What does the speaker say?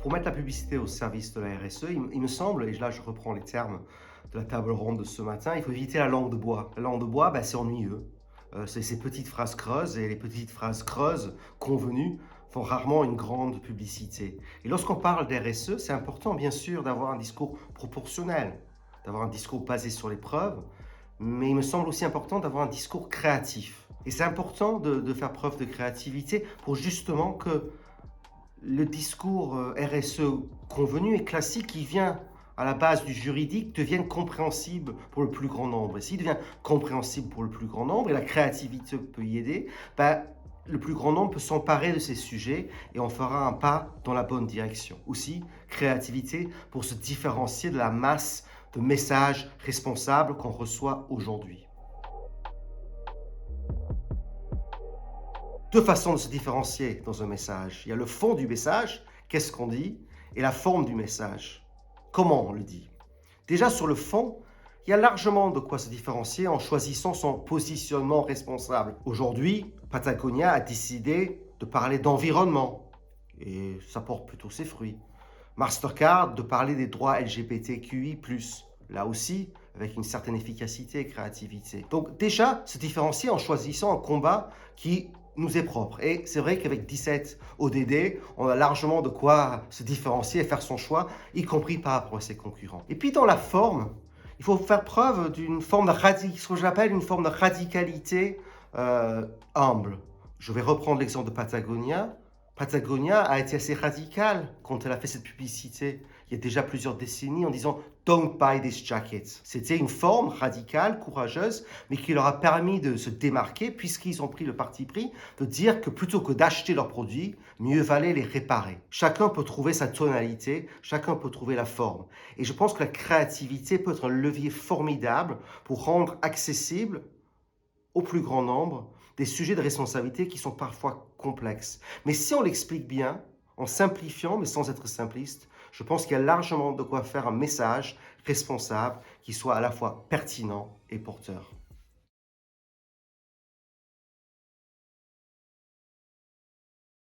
Pour mettre la publicité au service de la RSE, il me semble, et là je reprends les termes de la table ronde de ce matin, il faut éviter la langue de bois. La langue de bois, c'est ennuyeux. C'est ces petites phrases creuses, et les petites phrases creuses convenues font rarement une grande publicité. Et lorsqu'on parle d'RSE, c'est important bien sûr d'avoir un discours proportionnel, d'avoir un discours basé sur les preuves, mais il me semble aussi important d'avoir un discours créatif. Et c'est important de faire preuve de créativité pour justement que le discours RSE convenu et classique qui vient à la base du juridique devienne compréhensible pour le plus grand nombre. Et s'il devient compréhensible pour le plus grand nombre, et la créativité peut y aider, le plus grand nombre peut s'emparer de ces sujets et on fera un pas dans la bonne direction. Aussi, créativité pour se différencier de la masse de messages responsables qu'on reçoit aujourd'hui. Deux façons de se différencier dans un message. Il y a le fond du message, qu'est-ce qu'on dit, et la forme du message, comment on le dit. Déjà sur le fond, il y a largement de quoi se différencier en choisissant son positionnement responsable. Aujourd'hui, Patagonia a décidé de parler d'environnement, et ça porte plutôt ses fruits. Mastercard de parler des droits LGBTQI+, là aussi, avec une certaine efficacité et créativité. Donc déjà, se différencier en choisissant un combat qui nous est propre. Et c'est vrai qu'avec 17 ODD, on a largement de quoi se différencier et faire son choix, y compris par rapport à ses concurrents. Et puis dans la forme, il faut faire preuve d'une forme de ce que j'appelle une forme de radicalité humble. Je vais reprendre l'exemple de Patagonia. Patagonia a été assez radicale quand elle a fait cette publicité il y a déjà plusieurs décennies en disant « Don't buy this jacket ». C'était une forme radicale, courageuse, mais qui leur a permis de se démarquer puisqu'ils ont pris le parti pris de dire que plutôt que d'acheter leurs produits, mieux valait les réparer. Chacun peut trouver sa tonalité, chacun peut trouver la forme. Et je pense que la créativité peut être un levier formidable pour rendre accessible au plus grand nombre des sujets de responsabilité qui sont parfois complexes. Mais si on l'explique bien, en simplifiant, mais sans être simpliste, je pense qu'il y a largement de quoi faire un message responsable qui soit à la fois pertinent et porteur.